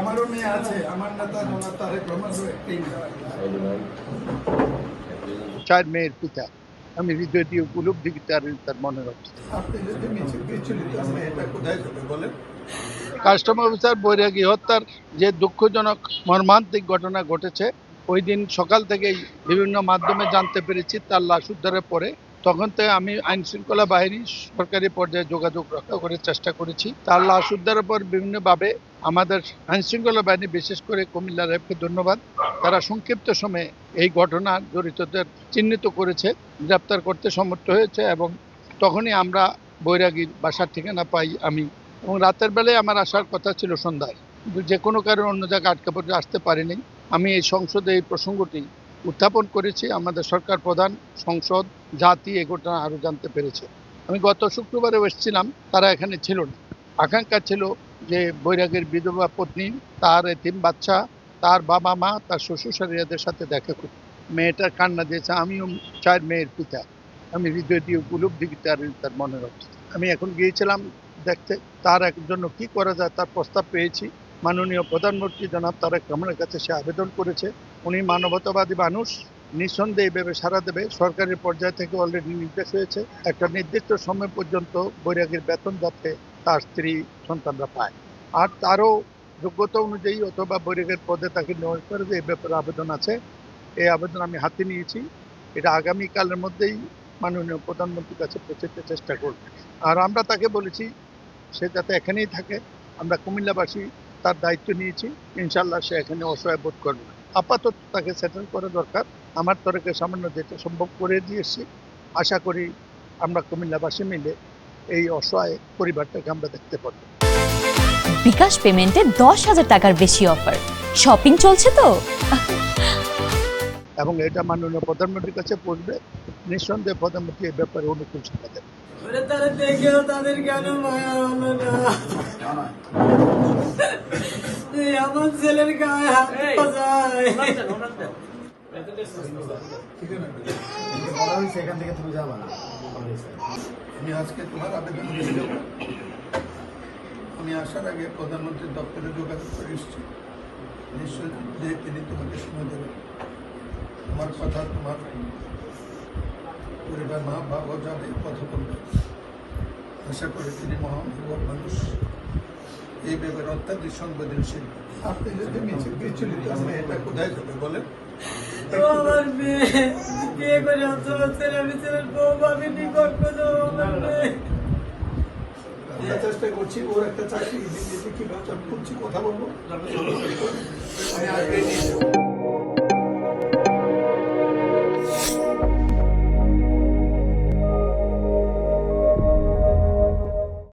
আমারও মেয়ে আছে, আমার নেতা তারেক রহমানের একটি চার মেয়ের পিতা। আমি হৃদয় দিয়ে উপলব্ধি তার মনে রাখছি। আপনি যদি মিছিল বিচলিত মেয়েটা কোথায় যাবে বলেন? কাস্টম অফিসার বৈরাগী হত্যার যে দুঃখজনক মর্মান্তিক ঘটনা ঘটেছে, ওই দিন সকাল থেকেই বিভিন্ন মাধ্যমে জানতে পেরেছি তার লাশ উদ্ধারের পরে। তখন থেকে আমি আইন শৃঙ্খলা বাহিনী সরকারি পর্যায়ে যোগাযোগ রক্ষা করার চেষ্টা করেছি। তার লাশ উদ্ধারের পর বিভিন্নভাবে আমাদের আইন শৃঙ্খলা বাহিনী, বিশেষ করে কুমিল্লা র্যাবকে ধন্যবাদ, তারা সংক্ষিপ্ত সময়ে এই ঘটনা জড়িতদের চিহ্নিত করেছে, গ্রেপ্তার করতে সমর্থ হয়েছে। এবং তখনই আমরা বৈরাগীর বাসার ঠিকানা পাই আমি, এবং রাতের বেলায় আমার আসার কথা ছিল সন্ধ্যায়, কিন্তু যে কোনো কারণে অন্য জায়গায় আটকে পড়ে আসতে পারিনি। আমি এই সংসদে এই প্রসঙ্গটি উত্থাপন করেছি। আমাদের সরকার প্রধান, সংসদ, জাতি এই ঘটনা আরও জানতে পেরেছে। আমি গত শুক্রবারে এসেছিলাম, তারা এখানে ছিল না। আকাঙ্ক্ষা ছিল যে বৈরাগীর বিধবা পত্নী, তার এতিম বাচ্চা, তার বাবা মা, তার শ্বশুর শাশুড়িদের সাথে দেখা করি। মেয়েটার কান্না দিয়েছে। আমিও চার মেয়ের পিতা, আমি হৃদয় দিয়ে উপলব্ধি তার মনে রাখছি। আমি এখন গিয়েছিলাম দেখতে তার জন্য কি করা যায় তার প্রস্তাব পেয়েছি। মাননীয় প্রধানমন্ত্রী জনাব তারেক রহমানের কাছে সে আবেদন করেছে। উনি মানবতাবাদী মানুষ, নিঃসন্দেহে এইভাবে সাড়া দেবে। সরকারি পর্যায় থেকে অলরেডি নির্দেশ হয়েছে একটা নির্দিষ্ট সময় পর্যন্ত বৈরাগীর বেতন যাতে তার স্ত্রী সন্তানরা পায়, আর তারও যোগ্যতা অনুযায়ী অথবা বৈরাগীর পদে তাকে নিয়োগ করে এই ব্যাপারে আবেদন আছে। এই আবেদন আমি হাতে নিয়েছি। এটা আগামীকালের মধ্যেই মাননীয় প্রধানমন্ত্রীর কাছে পৌঁছাতে চেষ্টা করব। আর আমরা তাকে বলেছি সে যাতে এখানেই থাকে। আমরা কুমিল্লাবাসী তার দায়িত্ব নিয়েছি, ইনশাল্লাহ সে এখানে অসহায় বোধ করবে না। আপাতত তাকে সেটেল করা দরকার। আমার তরফে সামান্য যেটা সম্ভব করে দিয়েছি। আশা করি আমরা কুমিল্লাবাসী মিলে এই অসহায় পরিবারটাকে আমরা দেখতে পারব। বিকাশ পেমেন্টে 10,000 টাকার বেশি অফার, শপিং চলছে তো। এবং এটা মাননীয় প্রধানমন্ত্রীর কাছে পৌঁছবে। নিঃসন্দেহে প্রধানমন্ত্রী এই ব্যাপারে অনুকূল শিক্ষা দেবে। তারা দেখেও তাদের কেন মায়া হলো না? আমার ছেলের গায়ে হাত যায়। সেখান থেকে তুমি যাবা না। আমি আজকে তোমার আবেদন দিয়ে দেব। আমি আসার আগে প্রধানমন্ত্রীর দপ্তরে যোগাযোগ করে এসেছি, নিশ্চয়ই যে তিনি তোমাকে সময় দেবেন। তোমার কথা তোমার পরিবার, মা বাবা যাবে, কথা বলবে। আশা করি তিনি মহানুভব মানুষ, এই ব্যাপারে অত্যাধিক সংবেদনশীল। আপনি যদি মিছিল বিচলিত মেয়েটা কোথায় যাবে বলেন? আমার মেয়ে বিয়ে করে ছেলে, আমি ছেলের বউ, আমি বিপক্ষ আমার মেয়ে। আমরা চেষ্টা করছি ওর একটা চাকরি দিতে, কি করছি কথা বলবো। আমি আগে নিয়ে